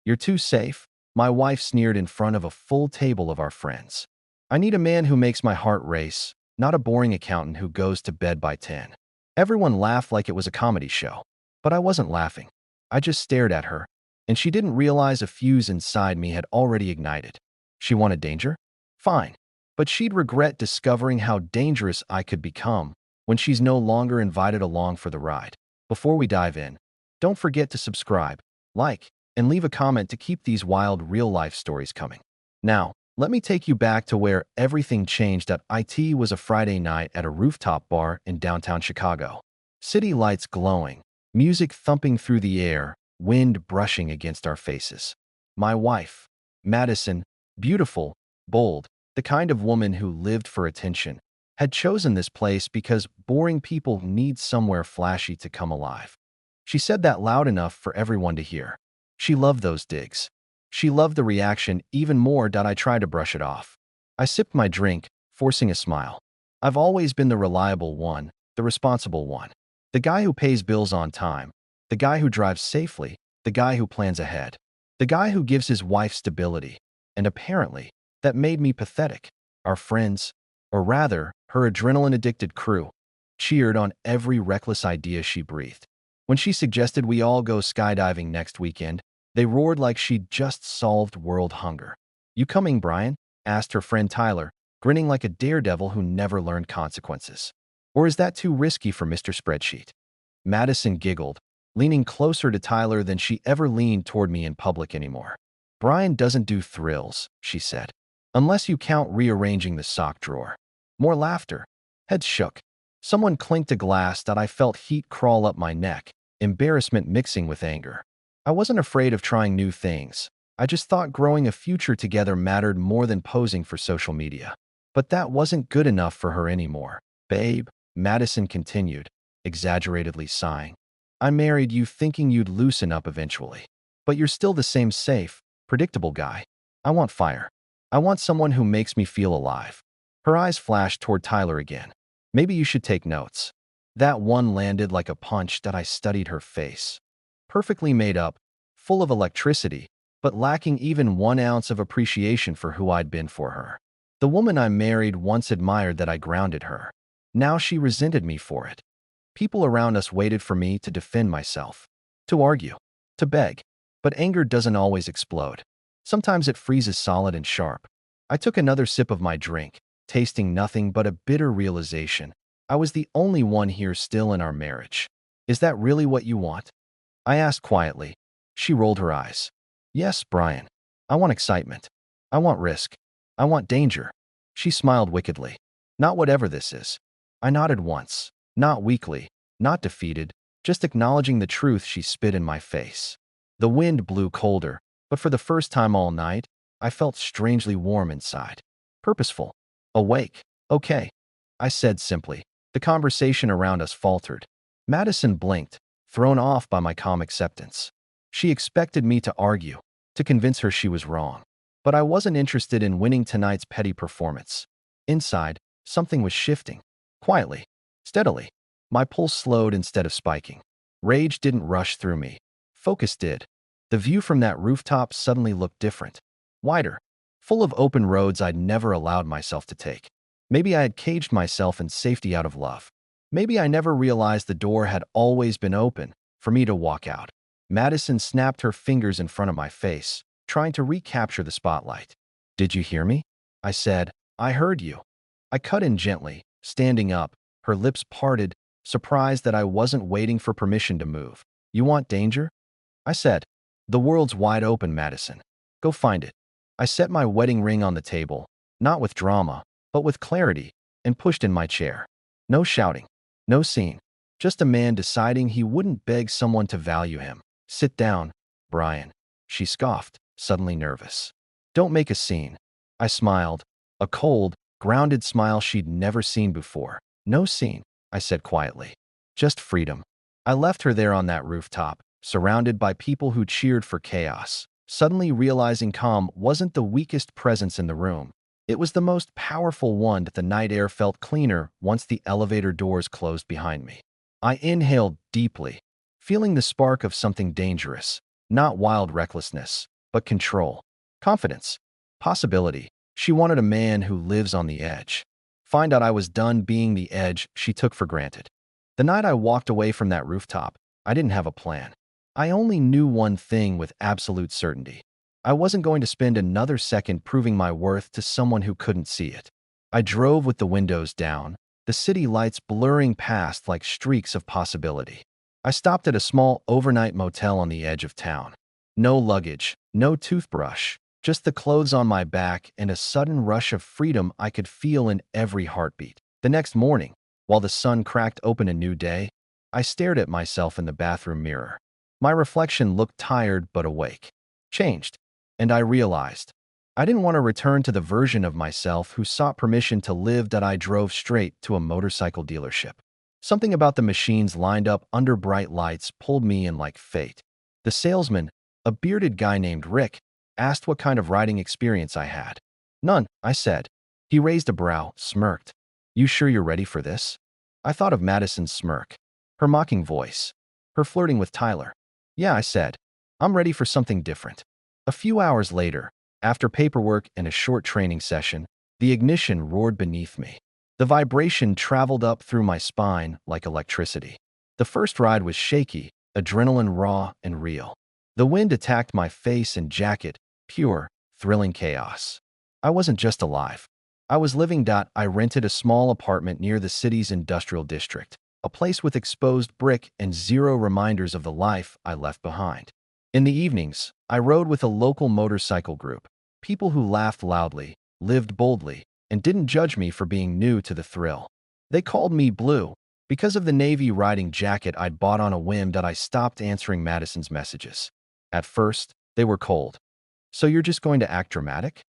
You're too safe, my wife sneered in front of a full table of our friends. I need a man who makes my heart race, not a boring accountant who goes to bed by 10. Everyone laughed like it was a comedy show. But I wasn't laughing. I just stared at her, and she didn't realize a fuse inside me had already ignited. She wanted danger? Fine. But she'd regret discovering how dangerous I could become when she's no longer invited along for the ride. Before we dive in, don't forget to subscribe, like, and leave a comment to keep these wild real-life stories coming. Now, let me take you back to where everything changed. It was a Friday night at a rooftop bar in downtown Chicago. City lights glowing, music thumping through the air, wind brushing against our faces. My wife, Madison, beautiful, bold, the kind of woman who lived for attention, had chosen this place because boring people need somewhere flashy to come alive. She said that loud enough for everyone to hear. She loved those digs. She loved the reaction even more. I tried to brush it off. I sipped my drink, forcing a smile. I've always been the reliable one, the responsible one. The guy who pays bills on time. The guy who drives safely. The guy who plans ahead. The guy who gives his wife stability. And apparently, that made me pathetic. Our friends, or rather, her adrenaline-addicted crew, cheered on every reckless idea she breathed. When she suggested we all go skydiving next weekend, they roared like she'd just solved world hunger. "You coming, Brian?" asked her friend Tyler, grinning like a daredevil who never learned consequences. "Or is that too risky for Mr. Spreadsheet?" Madison giggled, leaning closer to Tyler than she ever leaned toward me in public anymore. "Brian doesn't do thrills," she said. "Unless you count rearranging the sock drawer." More laughter. Heads shook. Someone clinked a glass. I felt heat crawl up my neck, embarrassment mixing with anger. I wasn't afraid of trying new things. I just thought growing a future together mattered more than posing for social media. But that wasn't good enough for her anymore. "Babe," Madison continued, exaggeratedly sighing, "I married you thinking you'd loosen up eventually. But you're still the same safe, predictable guy. I want fire. I want someone who makes me feel alive." Her eyes flashed toward Tyler again. "Maybe you should take notes." That one landed like a punch. I studied her face. Perfectly made up, full of electricity, but lacking even 1 ounce of appreciation for who I'd been for her. The woman I married once admired that I grounded her. Now she resented me for it. People around us waited for me to defend myself, to argue, to beg. But anger doesn't always explode. Sometimes it freezes solid and sharp. I took another sip of my drink, tasting nothing but a bitter realization. I was the only one here still in our marriage. "Is that really what you want?" I asked quietly. She rolled her eyes. "Yes, Brian. I want excitement. I want risk. I want danger." She smiled wickedly. "Not whatever this is." I nodded once, not weakly, not defeated, just acknowledging the truth. She spit in my face. The wind blew colder, but for the first time all night, I felt strangely warm inside. Purposeful. Awake. "Okay," I said simply. The conversation around us faltered. Madison blinked, thrown off by my calm acceptance. She expected me to argue, to convince her she was wrong. But I wasn't interested in winning tonight's petty performance. Inside, something was shifting. Quietly, steadily. My pulse slowed instead of spiking. Rage didn't rush through me. Focus did. The view from that rooftop suddenly looked different. Wider. Full of open roads I'd never allowed myself to take. Maybe I had caged myself in safety out of love. Maybe I never realized the door had always been open for me to walk out. Madison snapped her fingers in front of my face, trying to recapture the spotlight. "Did you hear me?" I said. "I heard you." I cut in gently, standing up, her lips parted, surprised that I wasn't waiting for permission to move. "You want danger?" I said. "The world's wide open, Madison. Go find it." I set my wedding ring on the table, not with drama, but with clarity, and pushed in my chair. No shouting. No scene. Just a man deciding he wouldn't beg someone to value him. "Sit down, Brian." She scoffed, suddenly nervous. "Don't make a scene." I smiled, a cold, grounded smile she'd never seen before. "No scene," I said quietly. "Just freedom." I left her there on that rooftop, surrounded by people who cheered for chaos, suddenly realizing calm wasn't the weakest presence in the room. It was the most powerful one. The night air felt cleaner once the elevator doors closed behind me. I inhaled deeply, feeling the spark of something dangerous, not wild recklessness, but control, confidence, possibility. She wanted a man who lives on the edge. Find out I was done being the edge she took for granted. The night I walked away from that rooftop, I didn't have a plan. I only knew one thing with absolute certainty. I wasn't going to spend another second proving my worth to someone who couldn't see it. I drove with the windows down, the city lights blurring past like streaks of possibility. I stopped at a small overnight motel on the edge of town. No luggage, no toothbrush, just the clothes on my back and a sudden rush of freedom I could feel in every heartbeat. The next morning, while the sun cracked open a new day, I stared at myself in the bathroom mirror. My reflection looked tired but awake. Changed. And I realized I didn't want to return to the version of myself who sought permission to live that I drove straight to a motorcycle dealership. Something about the machines lined up under bright lights pulled me in like fate. The salesman, a bearded guy named Rick, asked what kind of riding experience I had. None, I said. He raised a brow, smirked. You sure you're ready for this? I thought of Madison's smirk, her mocking voice, her flirting with Tyler. Yeah, I said. I'm ready for something different. A few hours later, after paperwork and a short training session, the ignition roared beneath me. The vibration traveled up through my spine like electricity. The first ride was shaky, adrenaline raw and real. The wind attacked my face and jacket, pure, thrilling chaos. I wasn't just alive. I was living. I rented a small apartment near the city's industrial district, a place with exposed brick and zero reminders of the life I left behind. In the evenings, I rode with a local motorcycle group, people who laughed loudly, lived boldly, and didn't judge me for being new to the thrill. They called me Blue because of the navy riding jacket I'd bought on a whim that I stopped answering Madison's messages. At first, they were cold. So you're just going to act dramatic?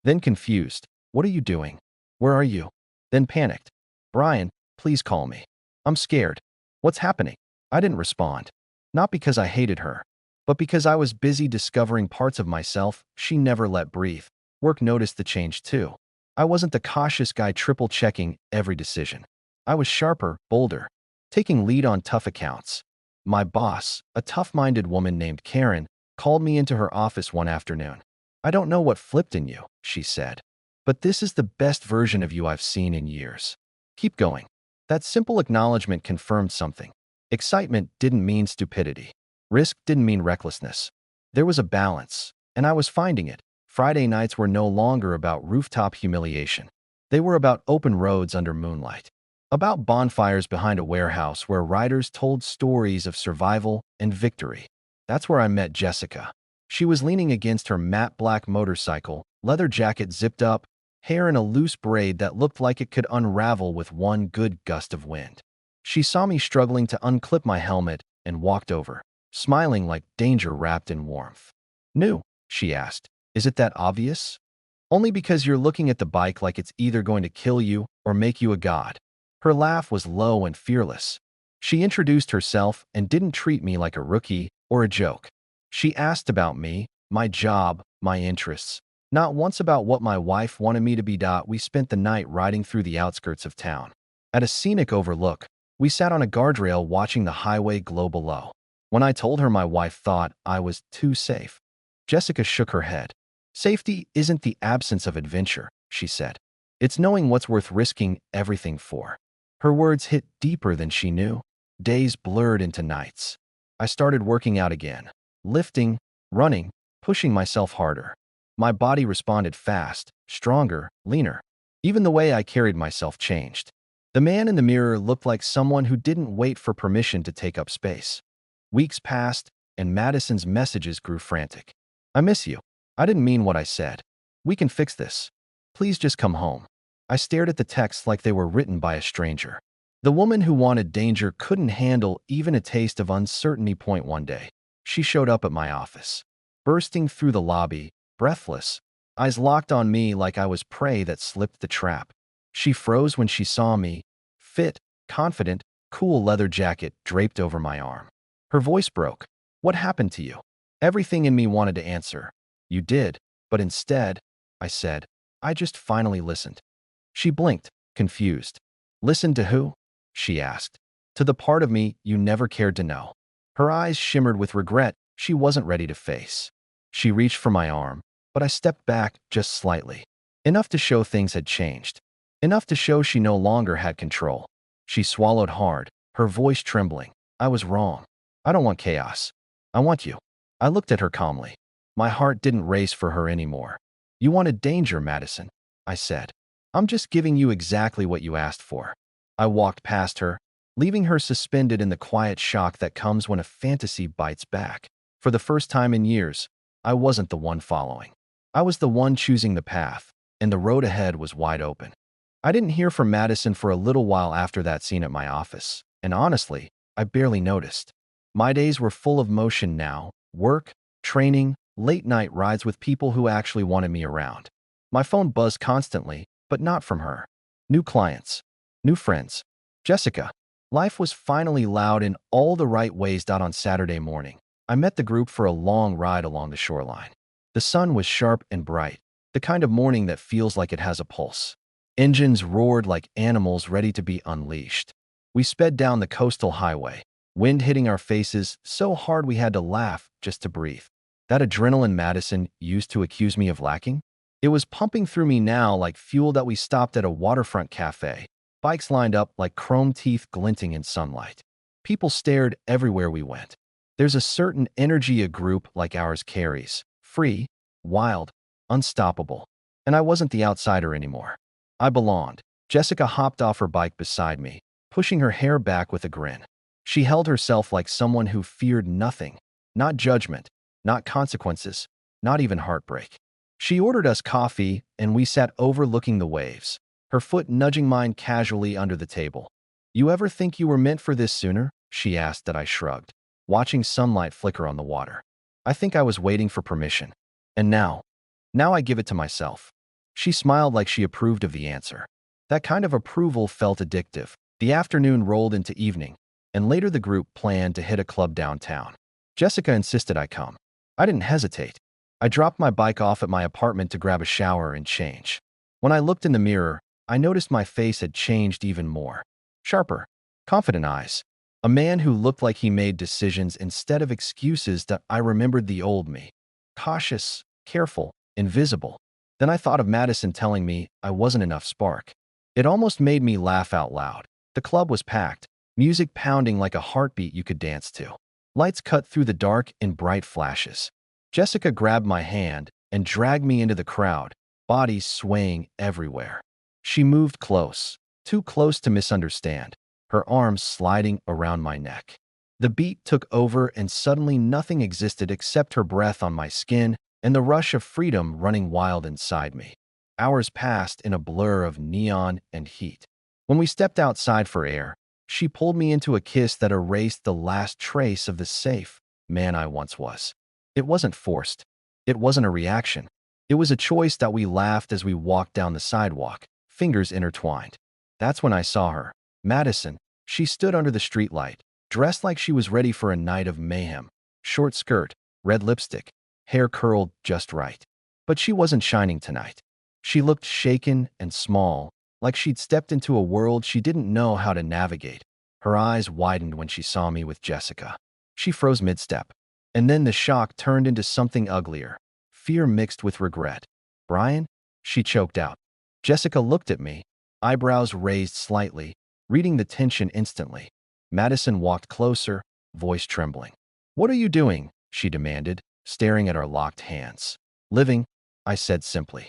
Then confused. What are you doing? Where are you? Then panicked. Brian, please call me. I'm scared. What's happening? I didn't respond. Not because I hated her, but because I was busy discovering parts of myself she never let breathe. Work noticed the change too. I wasn't the cautious guy triple-checking every decision. I was sharper, bolder, taking lead on tough accounts. My boss, a tough-minded woman named Karen, called me into her office one afternoon. I don't know what flipped in you, she said, but this is the best version of you I've seen in years. Keep going. That simple acknowledgement confirmed something. Excitement didn't mean stupidity. Risk didn't mean recklessness. There was a balance, and I was finding it. Friday nights were no longer about rooftop humiliation. They were about open roads under moonlight. About bonfires behind a warehouse where riders told stories of survival and victory. That's where I met Jessica. She was leaning against her matte black motorcycle, leather jacket zipped up, hair in a loose braid that looked like it could unravel with one good gust of wind. She saw me struggling to unclip my helmet and walked over, smiling like danger wrapped in warmth. New, she asked. Is it that obvious? Only because you're looking at the bike like it's either going to kill you or make you a god. Her laugh was low and fearless. She introduced herself and didn't treat me like a rookie or a joke. She asked about me, my job, my interests. Not once about what my wife wanted me to be. We spent the night riding through the outskirts of town. At a scenic overlook, we sat on a guardrail watching the highway glow below. When I told her my wife thought I was too safe, Jessica shook her head. Safety isn't the absence of adventure, she said. It's knowing what's worth risking everything for. Her words hit deeper than she knew. Days blurred into nights. I started working out again, lifting, running, pushing myself harder. My body responded fast, stronger, leaner. Even the way I carried myself changed. The man in the mirror looked like someone who didn't wait for permission to take up space. Weeks passed, and Madison's messages grew frantic. I miss you. I didn't mean what I said. We can fix this. Please just come home. I stared at the texts like they were written by a stranger. The woman who wanted danger couldn't handle even a taste of uncertainty. One day, she showed up at my office, bursting through the lobby, breathless, eyes locked on me like I was prey that slipped the trap. She froze when she saw me, fit, confident, cool leather jacket draped over my arm. Her voice broke. What happened to you? Everything in me wanted to answer. You did, but instead, I said, I just finally listened. She blinked, confused. Listened to who? She asked. To the part of me you never cared to know. Her eyes shimmered with regret she wasn't ready to face. She reached for my arm, but I stepped back just slightly. Enough to show things had changed. Enough to show she no longer had control. She swallowed hard, her voice trembling. I was wrong. I don't want chaos. I want you. I looked at her calmly. My heart didn't race for her anymore. You wanted danger, Madison, I said. I'm just giving you exactly what you asked for. I walked past her, leaving her suspended in the quiet shock that comes when a fantasy bites back. For the first time in years, I wasn't the one following. I was the one choosing the path, and the road ahead was wide open. I didn't hear from Madison for a little while after that scene at my office, and honestly, I barely noticed. My days were full of motion now: work, training, late-night rides with people who actually wanted me around. My phone buzzed constantly, but not from her. New clients, new friends. Jessica. Life was finally loud in all the right ways. On Saturday morning, I met the group for a long ride along the shoreline. The sun was sharp and bright, the kind of morning that feels like it has a pulse. Engines roared like animals ready to be unleashed. We sped down the coastal highway, wind hitting our faces so hard we had to laugh just to breathe. That adrenaline Madison used to accuse me of lacking? It was pumping through me now like fuel. That we stopped at a waterfront cafe, bikes lined up like chrome teeth glinting in sunlight. People stared everywhere we went. There's a certain energy a group like ours carries: free, wild, unstoppable. And I wasn't the outsider anymore. I belonged. Jessica hopped off her bike beside me, pushing her hair back with a grin. She held herself like someone who feared nothing: not judgment, not consequences, not even heartbreak. She ordered us coffee, and we sat overlooking the waves, her foot nudging mine casually under the table. You ever think you were meant for this sooner? She asked. That I shrugged, watching sunlight flicker on the water. I think I was waiting for permission. And now I give it to myself. She smiled like she approved of the answer. That kind of approval felt addictive. The afternoon rolled into evening, and later the group planned to hit a club downtown. Jessica insisted I come. I didn't hesitate. I dropped my bike off at my apartment to grab a shower and change. When I looked in the mirror, I noticed my face had changed even more. Sharper, confident eyes. A man who looked like he made decisions instead of excuses. That I remembered the old me. Cautious, careful, invisible. Then I thought of Madison telling me I wasn't enough spark. It almost made me laugh out loud. The club was packed, music pounding like a heartbeat you could dance to. Lights cut through the dark in bright flashes. Jessica grabbed my hand and dragged me into the crowd, bodies swaying everywhere. She moved close, too close to misunderstand, her arms sliding around my neck. The beat took over, and suddenly nothing existed except her breath on my skin and the rush of freedom running wild inside me. Hours passed in a blur of neon and heat. When we stepped outside for air, she pulled me into a kiss that erased the last trace of the safe man I once was. It wasn't forced. It wasn't a reaction. It was a choice. That we laughed as we walked down the sidewalk, fingers intertwined. That's when I saw her. Madison. She stood under the streetlight, dressed like she was ready for a night of mayhem. Short skirt, red lipstick, hair curled just right. But she wasn't shining tonight. She looked shaken and small, like she'd stepped into a world she didn't know how to navigate. Her eyes widened when she saw me with Jessica. She froze mid-step. And then the shock turned into something uglier, fear mixed with regret. Brian? She choked out. Jessica looked at me, eyebrows raised slightly, reading the tension instantly. Madison walked closer, voice trembling. What are you doing? She demanded, staring at our locked hands. Living, I said simply.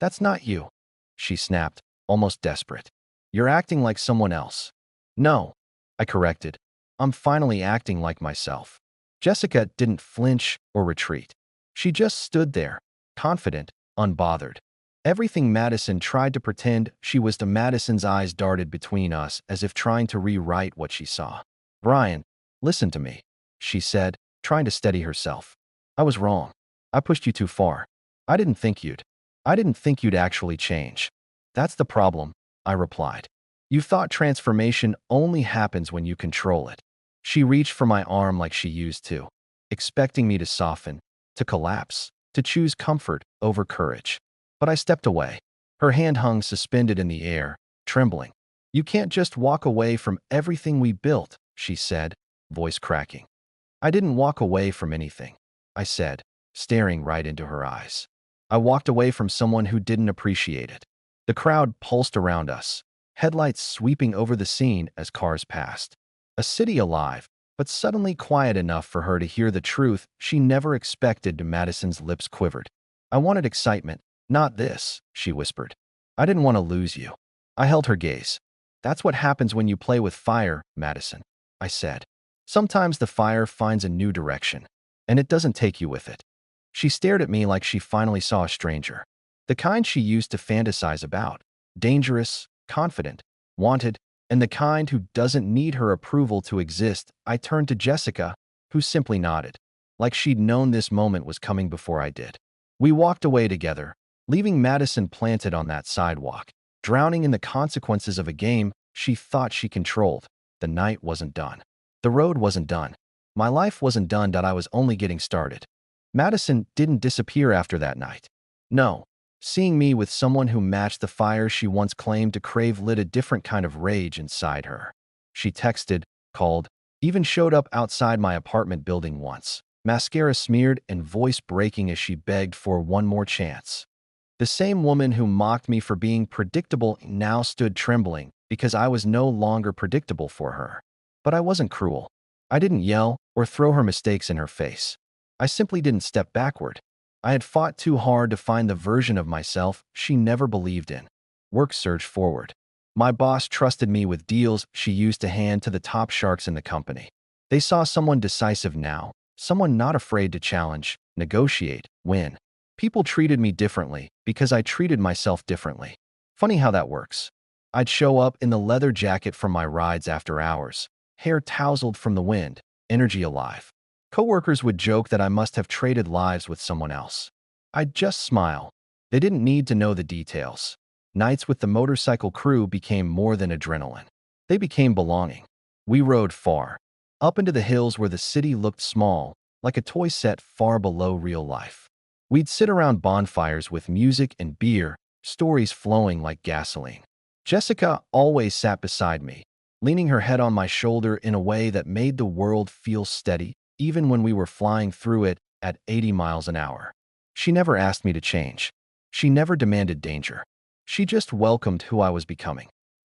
That's not you, she snapped, almost desperate. You're acting like someone else. No, I corrected. I'm finally acting like myself. Jessica didn't flinch or retreat. She just stood there, confident, unbothered. Everything Madison tried to pretend she was to Madison's eyes darted between us as if trying to rewrite what she saw. Brian, listen to me, she said, trying to steady herself. I was wrong. I pushed you too far. I didn't think you'd actually change. That's the problem, I replied. You thought transformation only happens when you control it. She reached for my arm like she used to, expecting me to soften, to collapse, to choose comfort over courage. But I stepped away. Her hand hung suspended in the air, trembling. You can't just walk away from everything we built, she said, voice cracking. I didn't walk away from anything, I said, staring right into her eyes. I walked away from someone who didn't appreciate it. The crowd pulsed around us, headlights sweeping over the scene as cars passed. A city alive, but suddenly quiet enough for her to hear the truth she never expected. Madison's lips quivered. I wanted excitement, not this, she whispered. I didn't want to lose you. I held her gaze. That's what happens when you play with fire, Madison, I said. Sometimes the fire finds a new direction, and it doesn't take you with it. She stared at me like she finally saw a stranger. The kind she used to fantasize about. Dangerous, confident, wanted, and the kind who doesn't need her approval to exist. I turned to Jessica, who simply nodded, like she'd known this moment was coming before I did. We walked away together, leaving Madison planted on that sidewalk, drowning in the consequences of a game she thought she controlled. The night wasn't done. The road wasn't done. My life wasn't done. I was only getting started. Madison didn't disappear after that night. No, seeing me with someone who matched the fire she once claimed to crave lit a different kind of rage inside her. She texted, called, even showed up outside my apartment building once, mascara smeared and voice breaking as she begged for one more chance. The same woman who mocked me for being predictable now stood trembling because I was no longer predictable for her. But I wasn't cruel. I didn't yell or throw her mistakes in her face. I simply didn't step backward. I had fought too hard to find the version of myself she never believed in. Work surged forward. My boss trusted me with deals she used to hand to the top sharks in the company. They saw someone decisive now, someone not afraid to challenge, negotiate, win. People treated me differently because I treated myself differently. Funny how that works. I'd show up in the leather jacket from my rides after hours, hair tousled from the wind, energy alive. Coworkers would joke that I must have traded lives with someone else. I'd just smile. They didn't need to know the details. Nights with the motorcycle crew became more than adrenaline. They became belonging. We rode far, up into the hills where the city looked small, like a toy set far below real life. We'd sit around bonfires with music and beer, stories flowing like gasoline. Jessica always sat beside me, leaning her head on my shoulder in a way that made the world feel steady, even when we were flying through it at 80 miles an hour. She never asked me to change. She never demanded danger. She just welcomed who I was becoming.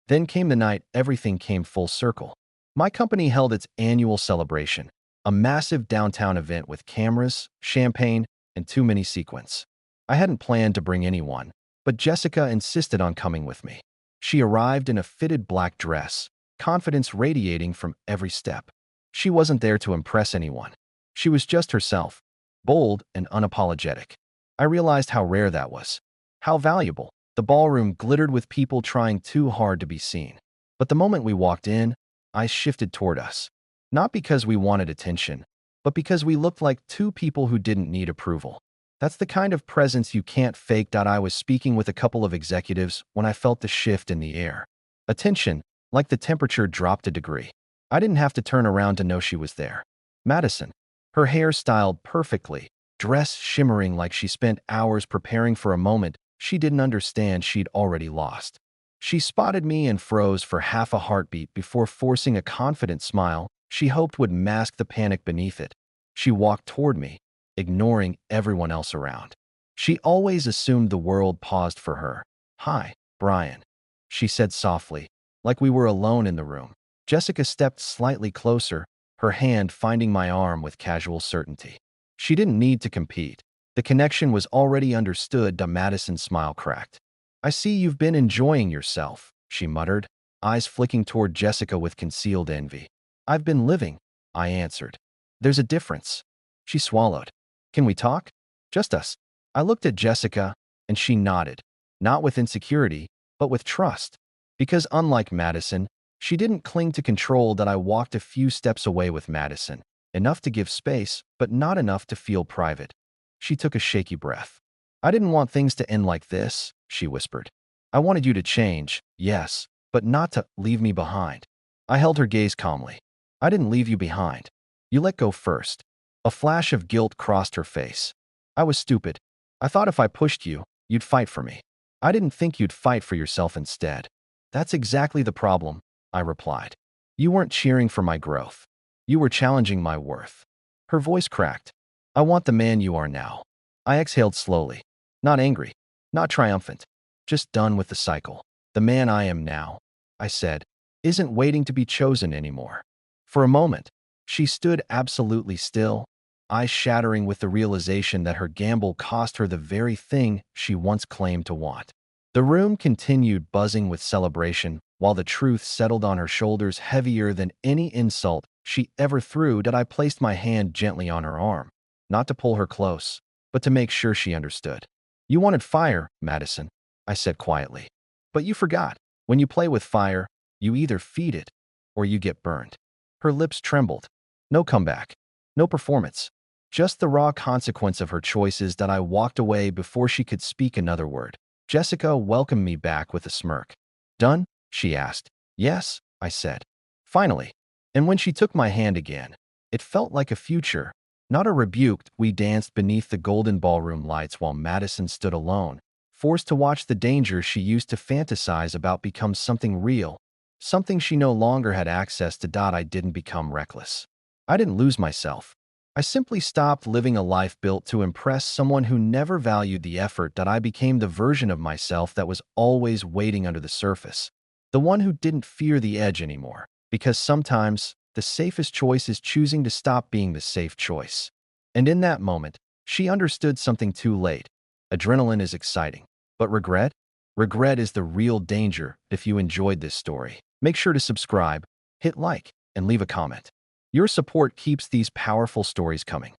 Then came the night everything came full circle. My company held its annual celebration, a massive downtown event with cameras, champagne, and too many sequins. I hadn't planned to bring anyone, but Jessica insisted on coming with me. She arrived in a fitted black dress, confidence radiating from every step. She wasn't there to impress anyone. She was just herself, bold and unapologetic. I realized how rare that was, how valuable. The ballroom glittered with people trying too hard to be seen. But the moment we walked in, eyes shifted toward us. Not because we wanted attention, but because we looked like two people who didn't need approval. That's the kind of presence you can't fake. I was speaking with a couple of executives when I felt the shift in the air. Attention, like the temperature dropped a degree. I didn't have to turn around to know she was there. Madison, her hair styled perfectly, dress shimmering like she spent hours preparing for a moment she didn't understand she'd already lost. She spotted me and froze for half a heartbeat before forcing a confident smile she hoped would mask the panic beneath it. She walked toward me, ignoring everyone else around. She always assumed the world paused for her. "Hi, Brian," she said softly, like we were alone in the room. Jessica stepped slightly closer, her hand finding my arm with casual certainty. She didn't need to compete. The connection was already understood. Madison's smile cracked. "I see you've been enjoying yourself," she muttered, eyes flicking toward Jessica with concealed envy. "I've been living," I answered. "There's a difference." She swallowed. "Can we talk? Just us." I looked at Jessica, and she nodded, not with insecurity, but with trust. Because unlike Madison, she didn't cling to control. I walked a few steps away with Madison, enough to give space, but not enough to feel private. She took a shaky breath. "I didn't want things to end like this," she whispered. "I wanted you to change, yes, but not to leave me behind." I held her gaze calmly. "I didn't leave you behind. You let go first." A flash of guilt crossed her face. "I was stupid. I thought if I pushed you, you'd fight for me. I didn't think you'd fight for yourself instead." "That's exactly the problem," I replied. "You weren't cheering for my growth. You were challenging my worth." Her voice cracked. "I want the man you are now. I exhaled slowly. Not angry, not triumphant, just done with the cycle. The man I am now, I said, isn't waiting to be chosen anymore. For a moment, she stood absolutely still, eyes shattering with the realization that her gamble cost her the very thing she once claimed to want. The room continued buzzing with celebration, while the truth settled on her shoulders heavier than any insult she ever threw. That I placed my hand gently on her arm, not to pull her close, but to make sure she understood. You wanted fire, Madison, I said quietly. But you forgot. When you play with fire, you either feed it or you get burned. Her lips trembled. No comeback. No performance. Just the raw consequence of her choices. That I walked away before she could speak another word. Jessica welcomed me back with a smirk. Done? She asked. Yes, I said. Finally. And when she took my hand again, it felt like a future, not a rebuke. We danced beneath the golden ballroom lights while Madison stood alone, forced to watch the danger she used to fantasize about become something real, something she no longer had access to. I didn't become reckless. I didn't lose myself. I simply stopped living a life built to impress someone who never valued the effort. That I became the version of myself that was always waiting under the surface, the one who didn't fear the edge anymore, because sometimes the safest choice is choosing to stop being the safe choice. And in that moment, she understood something too late. Adrenaline is exciting, but regret? Regret is the real danger. If you enjoyed this story, make sure to subscribe, hit like, and leave a comment. Your support keeps these powerful stories coming.